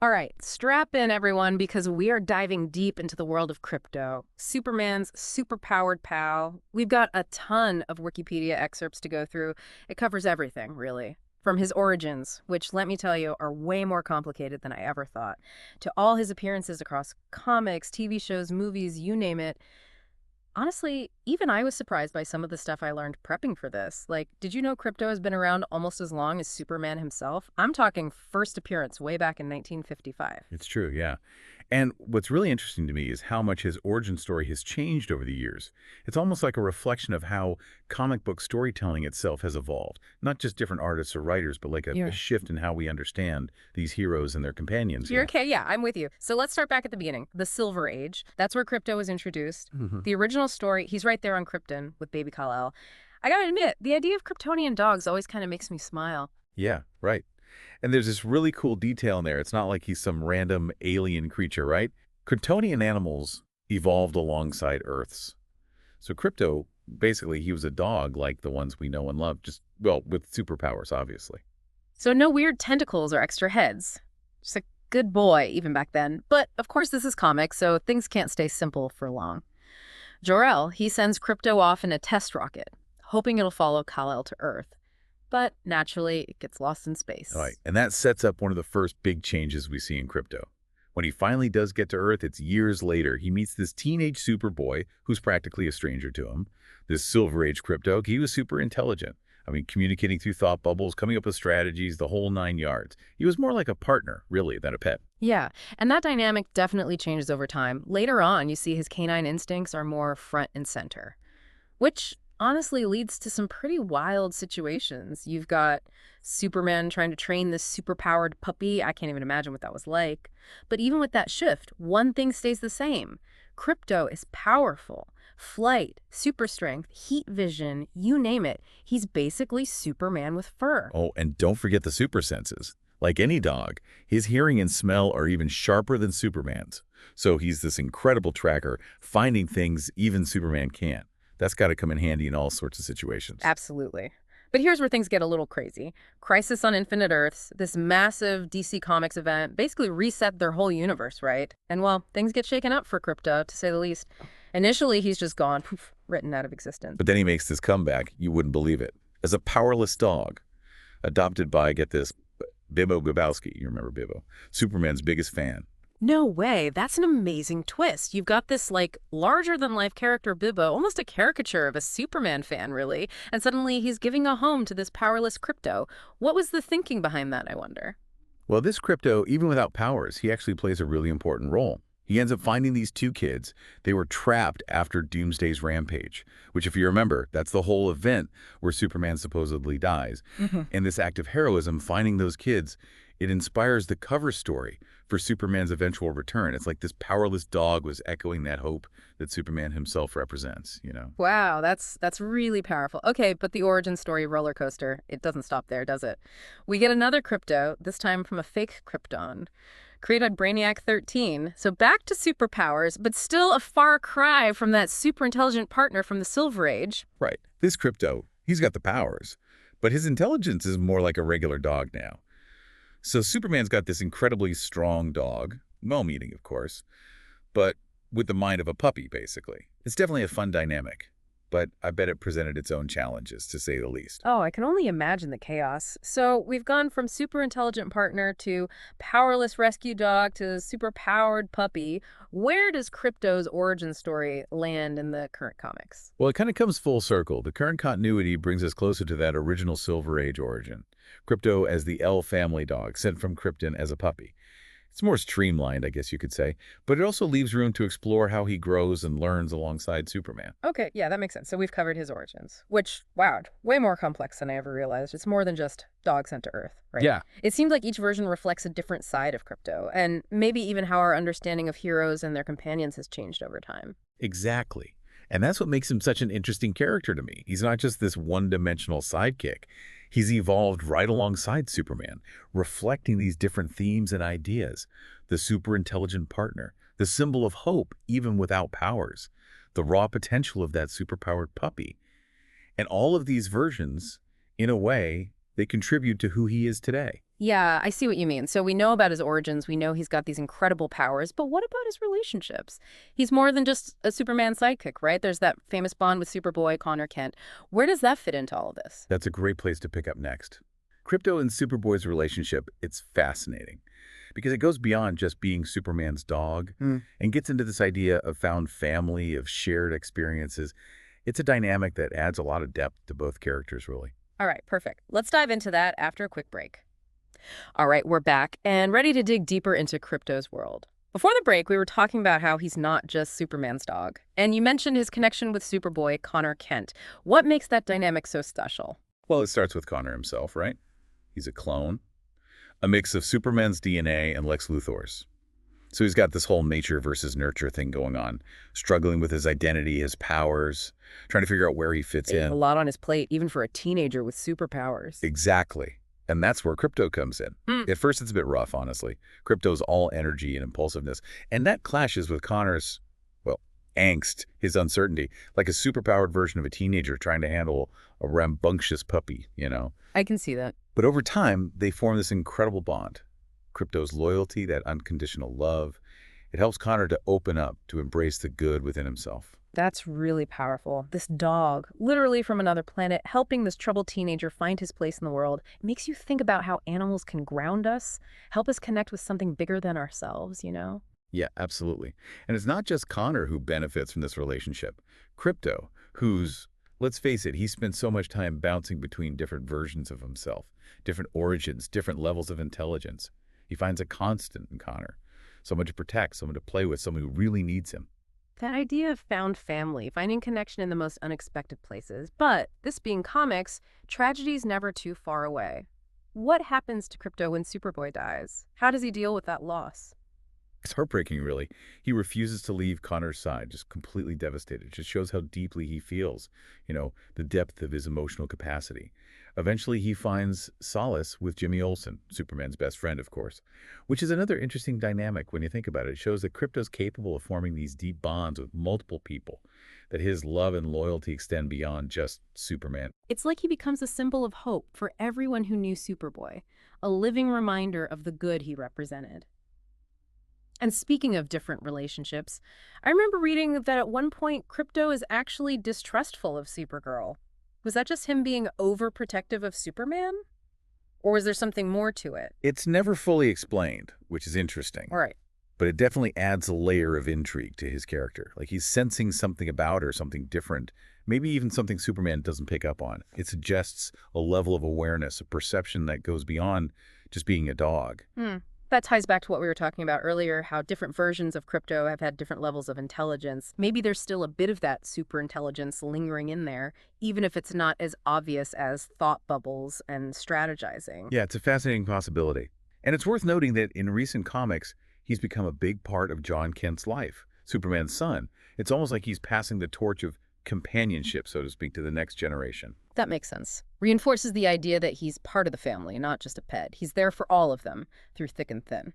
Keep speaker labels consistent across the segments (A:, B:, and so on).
A: All right, strap in, everyone, because we are diving deep into the world of Krypto, Superman's superpowered pal. We've got a ton of Wikipedia excerpts to go through. It covers everything, really. From his origins, which, let me tell you, are way more complicated than I ever thought, to all his appearances across comics, TV shows, movies, you name it. Honestly, even I was surprised by some of the stuff I learned prepping for this. Like, did you know Krypto has been around almost as long as Superman himself? I'm talking first appearance way back in 1955.
B: It's true, yeah. And what's really interesting to me is how much his origin story has changed over the years. It's almost like a reflection of how comic book storytelling itself has evolved. Not just different artists or writers, but like a
A: Yeah.
B: shift in how we understand these heroes and their companions.
A: You're okay, yeah, I'm with you. So let's start back at the beginning. The Silver Age. That's where Krypto was introduced.
B: Mhm.
A: The original story, he's right there on Krypton with baby Kal-El. I gotta admit, the idea of Kryptonian dogs always kind of makes me smile.
B: Yeah, right. And there's this really cool detail in there. It's not like he's some random alien creature, right? Kryptonian animals evolved alongside Earth's. So Krypto, basically, he was a dog like the ones we know and love, just, well, with superpowers, obviously.
A: So no weird tentacles or extra heads. Just a good boy, even back then. But of course, this is comics, so things can't stay simple for long. Jor-El, he sends Krypto off in a test rocket, hoping it'll follow Kal-El to Earth. But naturally, it gets lost in space.
B: All right, and that sets up one of the first big changes we see in Krypto. When he finally does get to Earth, it's years later. He meets this teenage Superboy who's practically a stranger to him. This Silver Age Krypto, he was super intelligent. I mean, communicating through thought bubbles, coming up with strategies, the whole 9 yards. He was more like a partner, really, than a pet.
A: Yeah, and that dynamic definitely changes over time. Later on, you see his canine instincts are more front and center, which honestly leads to some pretty wild situations. You've got Superman trying to train this superpowered puppy. I can't even imagine what that was like. But even with that shift, one thing stays the same. Krypto is powerful. Flight, super strength, heat vision, you name it. He's basically Superman with fur.
B: Oh, and don't forget the super senses. Like any dog, his hearing and smell are even sharper than Superman's. So he's this incredible tracker, finding things even Superman can't. That's got to come in handy in all sorts of situations.
A: Absolutely. But here's where things get a little crazy. Crisis on Infinite Earths, this massive DC Comics event, basically reset their whole universe, right? And well, things get shaken up for Krypto, to say the least. Initially, he's just gone, poof, written out of existence.
B: But then he makes this comeback. You wouldn't believe it. As a powerless dog, adopted by, get this, Bibbo Bibowski. You remember Bibbo? Superman's biggest fan.
A: No way. That's an amazing twist. You've got this, like, larger-than-life character, Bibbo, almost a caricature of a Superman fan, really. And suddenly he's giving a home to this powerless Krypto. What was the thinking behind that, I wonder?
B: Well, this Krypto, even without powers, he actually plays a really important role. He ends up finding these two kids. They were trapped after Doomsday's rampage, which, if you remember, that's the whole event where Superman supposedly dies. And this act of heroism, finding those kids, it inspires the cover story for Superman's eventual return. It's like this powerless dog was echoing that hope that Superman himself represents, you know?
A: Wow, that's really powerful. Okay, but the origin story roller coaster, it doesn't stop there, does it? We get another Krypto, this time from a fake Krypton, created Brainiac 13. So back to superpowers, but still a far cry from that super intelligent partner from the Silver Age.
B: Right. This Krypto, he's got the powers, but his intelligence is more like a regular dog now. So Superman's got this incredibly strong dog, well-meaning, of course, but with the mind of a puppy, basically. It's definitely a fun dynamic, but I bet it presented its own challenges, to say the least.
A: Oh, I can only imagine the chaos. So we've gone from super intelligent partner to powerless rescue dog to super powered puppy. Where does Krypto's origin story land in the current comics?
B: Well, it kind of comes full circle. The current continuity brings us closer to that original Silver Age origin. Krypto as the L family dog, sent from Krypton as a puppy. It's more streamlined, I guess you could say, but it also leaves room to explore how he grows and learns alongside Superman.
A: Okay, yeah, that makes sense. So we've covered his origins, which, wow, way more complex than I ever realized. It's more than just dog sent to Earth, right?
B: Yeah.
A: It seemed like each version reflects a different side of Krypto, and maybe even how our understanding of heroes and their companions has changed over time.
B: Exactly. And that's what makes him such an interesting character to me. He's not just this one-dimensional sidekick. He's evolved right alongside Superman, reflecting these different themes and ideas. The super intelligent partner, the symbol of hope even without powers, the raw potential of that superpowered puppy. And all of these versions, in a way, they contribute to who he is today.
A: Yeah, I see what you mean. So we know about his origins, we know he's got these incredible powers, but what about his relationships? He's more than just a Superman sidekick, right? There's that famous bond with Superboy, Connor Kent. Where does that fit into all of this?
B: That's a great place to pick up next. Krypto and Superboy's relationship, it's fascinating because it goes beyond just being Superman's dog and gets into this idea of found family, of shared experiences. It's a dynamic that adds a lot of depth to both characters, really.
A: All right, perfect. Let's dive into that after a quick break. All right, we're back and ready to dig deeper into Krypto's world. Before the break, we were talking about how he's not just Superman's dog. And you mentioned his connection with Superboy, Connor Kent. What makes that dynamic so special?
B: Well, it starts with Connor himself, right? He's a clone, a mix of Superman's DNA and Lex Luthor's. So he's got this whole nature versus nurture thing going on, struggling with his identity, his powers, trying to figure out where he fits
A: A
B: in.
A: lot on his plate, even for a teenager with superpowers.
B: Exactly. And that's where Krypto comes in.
A: Hmm.
B: At first, it's a bit rough, honestly. Krypto's all energy and impulsiveness. And that clashes with Connor's, well, angst, his uncertainty, like a superpowered version of a teenager trying to handle a rambunctious puppy.
A: I can see that.
B: But over time, they form this incredible bond. Krypto's loyalty, that unconditional love, it helps Connor to open up, to embrace the good within himself.
A: That's really powerful. This dog, literally from another planet, helping this troubled teenager find his place in the world. It makes you think about how animals can ground us, help us connect with something bigger than ourselves.
B: Yeah, absolutely. And it's not just Connor who benefits from this relationship. Krypto, who's, let's face it, he spent so much time bouncing between different versions of himself, different origins, different levels of intelligence. He finds a constant in Connor, someone to protect, someone to play with, someone who really needs him.
A: That idea of found family, finding connection in the most unexpected places. But this being comics, tragedy's never too far away. What happens to Krypto when Superboy dies? How does he deal with that loss?
B: It's heartbreaking, really. He refuses to leave Connor's side, just completely devastated. It just shows how deeply he feels, the depth of his emotional capacity. Eventually, he finds solace with Jimmy Olsen, Superman's best friend, of course, which is another interesting dynamic when you think about it. It shows that Krypto's capable of forming these deep bonds with multiple people, that his love and loyalty extend beyond just Superman.
A: It's like he becomes a symbol of hope for everyone who knew Superboy, a living reminder of the good he represented. And speaking of different relationships, I remember reading that at one point Krypto is actually distrustful of Supergirl. Was that just him being overprotective of Superman? Or was there something more to it?
B: It's never fully explained, which is interesting.
A: All right.
B: But it definitely adds a layer of intrigue to his character. Like he's sensing something about her, something different, maybe even something Superman doesn't pick up on. It suggests a level of awareness, a perception that goes beyond just being a dog.
A: That ties back to what we were talking about earlier, how different versions of Krypto have had different levels of intelligence. Maybe there's still a bit of that super intelligence lingering in there, even if it's not as obvious as thought bubbles and strategizing.
B: Yeah, it's a fascinating possibility. And it's worth noting that in recent comics, he's become a big part of John Kent's life, Superman's son. It's almost like he's passing the torch of companionship, so to speak, to the next generation.
A: That makes sense. Reinforces the idea that he's part of the family, not just a pet. He's there for all of them, through thick and thin.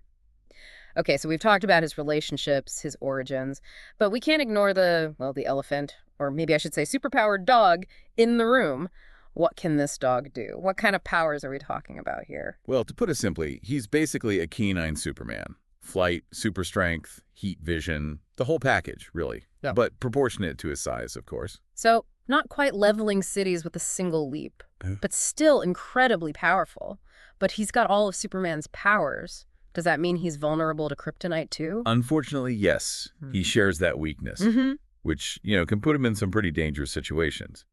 A: Okay, so we've talked about his relationships, his origins, but we can't ignore the elephant, or maybe I should say superpowered dog, in the room. What can this dog do? What kind of powers are we talking about here?
B: Well, to put it simply, he's basically a canine Superman. Flight, super strength, heat vision, the whole package, really.
A: Yeah.
B: But proportionate to his size, of course.
A: So, not quite leveling cities with a single leap, but still incredibly powerful. But he's got all of Superman's powers. Does that mean he's vulnerable to kryptonite too?
B: Unfortunately, yes. He shares that weakness, which, can put him in some pretty dangerous situations.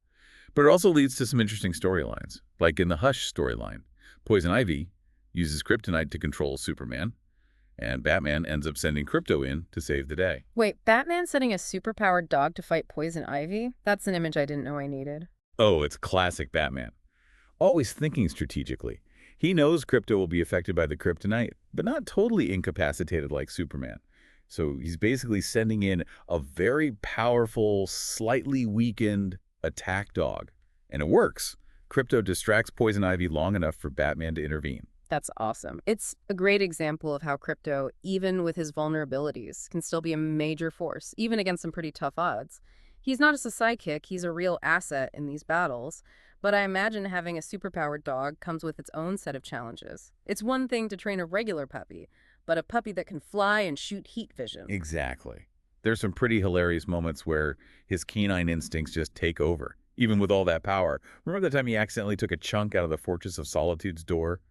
B: But it also leads to some interesting storylines, like in the Hush storyline. Poison Ivy uses kryptonite to control Superman, and Batman ends up sending Krypto in to save the day.
A: Wait, Batman sending a superpowered dog to fight Poison Ivy? That's an image I didn't know I needed.
B: Oh, it's classic Batman. Always thinking strategically. He knows Krypto will be affected by the kryptonite, but not totally incapacitated like Superman. So he's basically sending in a very powerful, slightly weakened attack dog. And it works. Krypto distracts Poison Ivy long enough for Batman to intervene.
A: That's awesome. It's a great example of how Krypto, even with his vulnerabilities, can still be a major force, even against some pretty tough odds. He's not just a sidekick, he's a real asset in these battles. But I imagine having a superpowered dog comes with its own set of challenges. It's one thing to train a regular puppy, but a puppy that can fly and shoot heat vision.
B: Exactly. There's some pretty hilarious moments where his canine instincts just take over, even with all that power. Remember the time he accidentally took a chunk out of the Fortress of Solitude's door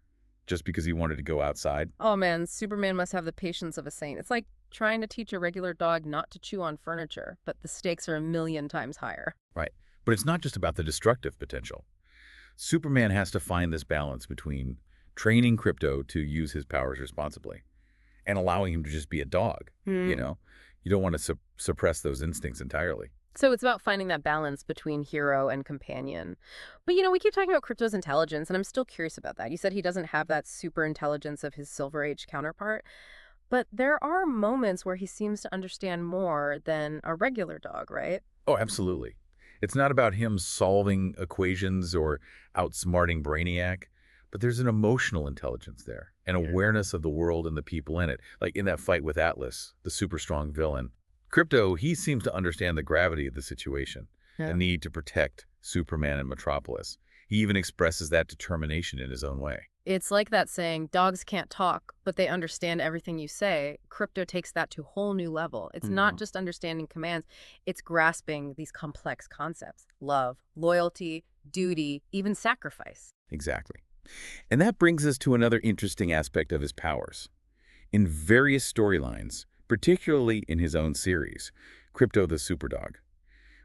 B: just because he wanted to go outside?
A: Oh man, Superman must have the patience of a saint. It's like trying to teach a regular dog not to chew on furniture, but the stakes are a million times higher.
B: Right. But it's not just about the destructive potential. Superman has to find this balance between training Krypto to use his powers responsibly and allowing him to just be a dog, you
A: Hmm.
B: know? You don't want to suppress those instincts entirely.
A: So it's about finding that balance between hero and companion. But we keep talking about Krypto's intelligence, and I'm still curious about that. You said he doesn't have that super intelligence of his Silver Age counterpart, but there are moments where he seems to understand more than a regular dog, right?
B: Oh, absolutely. It's not about him solving equations or outsmarting Brainiac, but there's an emotional intelligence there, an
A: Yeah.
B: awareness of the world and the people in it. Like in that fight with Atlas, the super strong villain. Krypto, he seems to understand the gravity of the situation, the
A: Yeah.
B: need to protect Superman and Metropolis. He even expresses that determination in his own way.
A: It's like that saying, dogs can't talk, but they understand everything you say. Crypto takes that to a whole new level. It's not
B: Mhm.
A: just understanding commands, it's grasping these complex concepts: love, loyalty, duty, even sacrifice.
B: Exactly. And that brings us to another interesting aspect of his powers. In various storylines, particularly in his own series, Krypto the Superdog,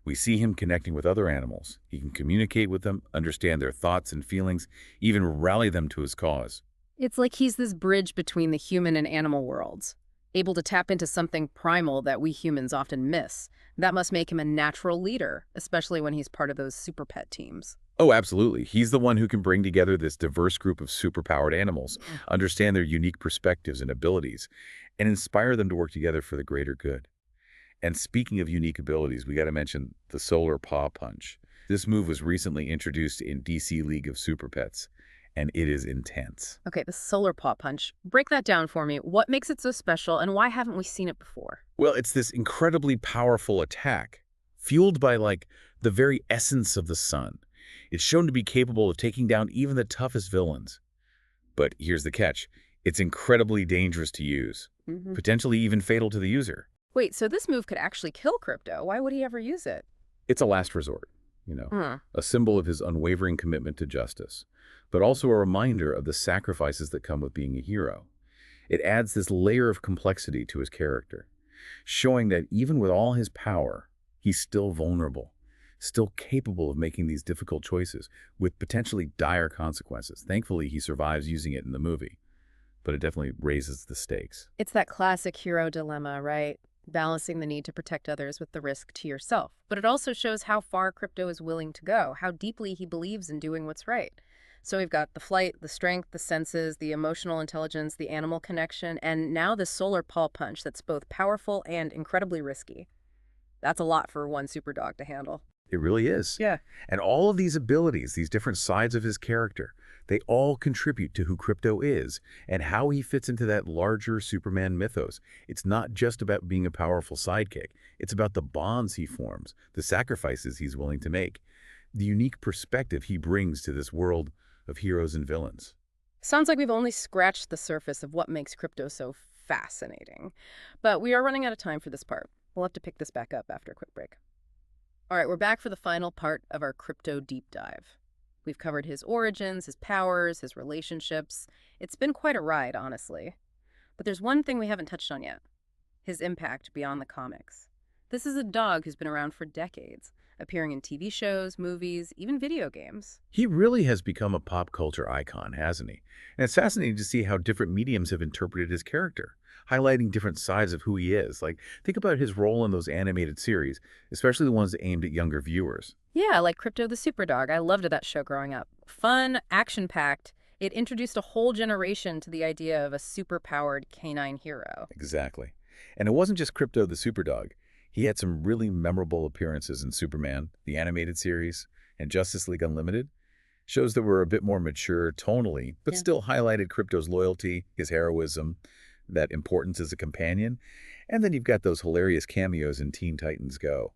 B: we see him connecting with other animals. He can communicate with them, understand their thoughts and feelings, even rally them to his cause.
A: It's like he's this bridge between the human and animal worlds, able to tap into something primal that we humans often miss. That must make him a natural leader, especially when he's part of those super pet teams.
B: Oh, absolutely. He's the one who can bring together this diverse group of superpowered animals,
A: Mm.
B: understand their unique perspectives and abilities, and inspire them to work together for the greater good. And speaking of unique abilities, we got to mention the Solar Paw Punch. This move was recently introduced in DC League of Super Pets, and it is intense.
A: Okay, the solar paw punch. Break that down for me. What makes it so special, and why haven't we seen it before?
B: Well, it's this incredibly powerful attack, fueled by, like, the very essence of the sun. It's shown to be capable of taking down even the toughest villains. But here's the catch. It's incredibly dangerous to use,
A: Hmm.
B: potentially even fatal to the user.
A: Wait, so this move could actually kill Crypto. Why would he ever use it?
B: It's a last resort, you know,
A: Hmm.
B: a symbol of his unwavering commitment to justice, but also a reminder of the sacrifices that come with being a hero. It adds this layer of complexity to his character, showing that even with all his power, he's still vulnerable, still capable of making these difficult choices with potentially dire consequences. Thankfully, he survives using it in the movie, but it definitely raises the stakes.
A: It's that classic hero dilemma, right? Balancing the need to protect others with the risk to yourself. But it also shows how far Crypto is willing to go, how deeply he believes in doing what's right. So we've got the flight, the strength, the senses, the emotional intelligence, the animal connection, and now the solar paw punch that's both powerful and incredibly risky. That's a lot for one super dog to handle.
B: It really is.
A: Yeah.
B: And all of these abilities, these different sides of his character, they all contribute to who Krypto is and how he fits into that larger Superman mythos. It's not just about being a powerful sidekick. It's about the bonds he forms, the sacrifices he's willing to make, the unique perspective he brings to this world of heroes and villains.
A: Sounds like we've only scratched the surface of what makes Crypto so fascinating. But we are running out of time for this part. We'll have to pick this back up after a quick break. All right, we're back for the final part of our Crypto deep dive. We've covered his origins, his powers, his relationships. It's been quite a ride, honestly. But there's one thing we haven't touched on yet: his impact beyond the comics. This is a dog who's been around for decades, appearing in TV shows, movies, even video games.
B: He really has become a pop culture icon, hasn't he? And it's fascinating to see how different mediums have interpreted his character, highlighting different sides of who he is. Like, think about his role in those animated series, especially the ones aimed at younger viewers.
A: Yeah, like Krypto the Superdog. I loved that show growing up. Fun, action-packed. It introduced a whole generation to the idea of a super-powered canine hero.
B: Exactly. And it wasn't just Krypto the Superdog. He had some really memorable appearances in Superman, the animated series, and Justice League Unlimited. Shows that were a bit more mature tonally, but
A: Yeah.
B: still highlighted Krypto's loyalty, his heroism, that importance as a companion. And then you've got those hilarious cameos in Teen Titans Go,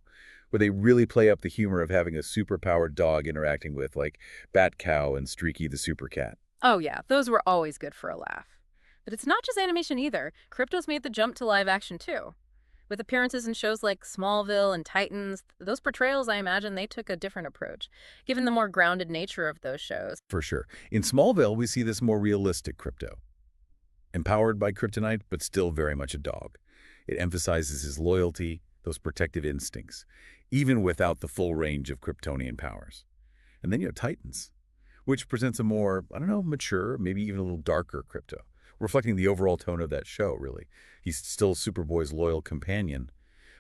B: where they really play up the humor of having a superpowered dog interacting with, like, Bat Cow and Streaky the Super Cat.
A: Oh yeah, those were always good for a laugh. But it's not just animation either. Krypto's made the jump to live action too. With appearances in shows like Smallville and Titans, those portrayals, I imagine, they took a different approach, given the more grounded nature of those shows.
B: For sure. In Smallville, we see this more realistic Krypto. Empowered by kryptonite, but still very much a dog. It emphasizes his loyalty, those protective instincts, even without the full range of Kryptonian powers. And then you have Titans, which presents a more, I don't know, mature, maybe even a little darker Krypto, reflecting the overall tone of that show, really. He's still Superboy's loyal companion,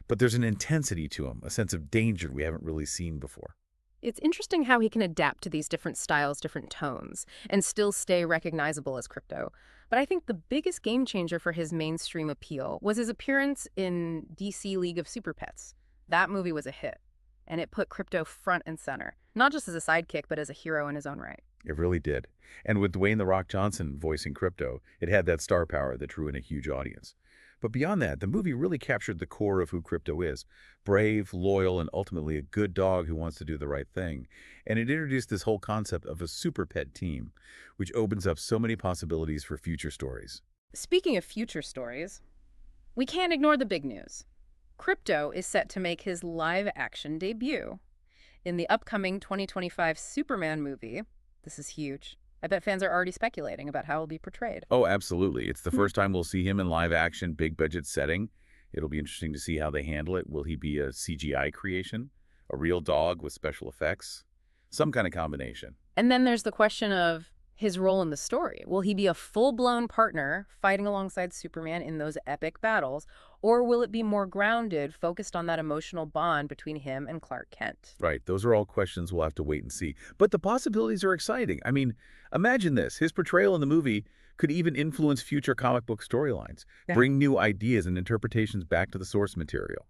B: but there's an intensity to him, a sense of danger we haven't really seen before.
A: It's interesting how he can adapt to these different styles, different tones, and still stay recognizable as Krypto. But I think the biggest game changer for his mainstream appeal was his appearance in DC League of Super Pets. That movie was a hit, and it put Krypto front and center, not just as a sidekick, but as a hero in his own right.
B: It really did. And with Dwayne "The Rock" Johnson voicing Krypto, it had that star power that drew in a huge audience. But beyond that, the movie really captured the core of who Krypto is. Brave, loyal, and ultimately a good dog who wants to do the right thing. And it introduced this whole concept of a super pet team, which opens up so many possibilities for future stories.
A: Speaking of future stories, we can't ignore the big news. Krypto is set to make his live-action debut in the upcoming 2025 Superman movie. This is huge. I bet fans are already speculating about how he'll be portrayed.
B: Oh, absolutely. It's the first time we'll see him in live action, big budget setting. It'll be interesting to see how they handle it. Will he be a CGI creation? A real dog with special effects? Some kind of combination.
A: And then there's the question of his role in the story. Will he be a full-blown partner fighting alongside Superman in those epic battles, or will it be more grounded, focused on that emotional bond between him and Clark Kent?
B: Right. Those are all questions we'll have to wait and see. But the possibilities are exciting. I mean, imagine this. His portrayal in the movie could even influence future comic book storylines,
A: Yeah.
B: bring new ideas and interpretations back to the source material.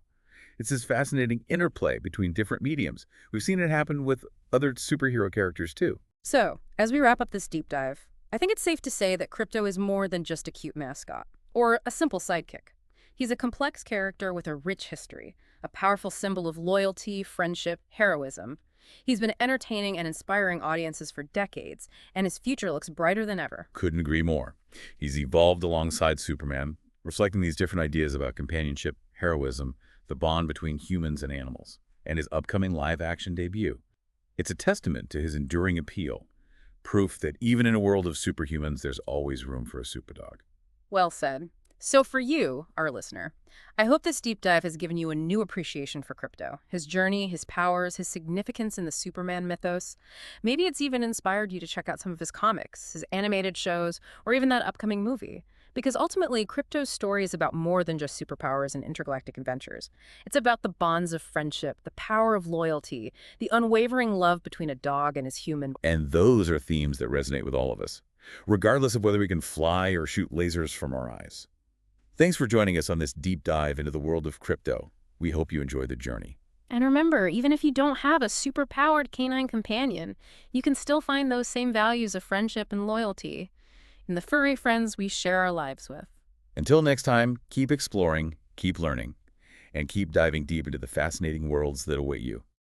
B: It's this fascinating interplay between different mediums. We've seen it happen with other superhero characters, too.
A: So, as we wrap up this deep dive, I think it's safe to say that Krypto is more than just a cute mascot or a simple sidekick. He's a complex character with a rich history, a powerful symbol of loyalty, friendship, heroism. He's been entertaining and inspiring audiences for decades, and his future looks brighter than ever.
B: Couldn't agree more. He's evolved alongside Superman, reflecting these different ideas about companionship, heroism, the bond between humans and animals, and his upcoming live-action debut. It's a testament to his enduring appeal, proof that even in a world of superhumans, there's always room for a superdog.
A: Well said. So for you, our listener, I hope this deep dive has given you a new appreciation for Krypto, his journey, his powers, his significance in the Superman mythos. Maybe it's even inspired you to check out some of his comics, his animated shows, or even that upcoming movie. Because ultimately, Krypto's story is about more than just superpowers and intergalactic adventures. It's about the bonds of friendship, the power of loyalty, the unwavering love between a dog and his human.
B: And those are themes that resonate with all of us, regardless of whether we can fly or shoot lasers from our eyes. Thanks for joining us on this deep dive into the world of Krypto. We hope you enjoy the journey.
A: And remember, even if you don't have a super-powered canine companion, you can still find those same values of friendship and loyalty in the furry friends we share our lives with.
B: Until next time, keep exploring, keep learning, and keep diving deep into the fascinating worlds that await you.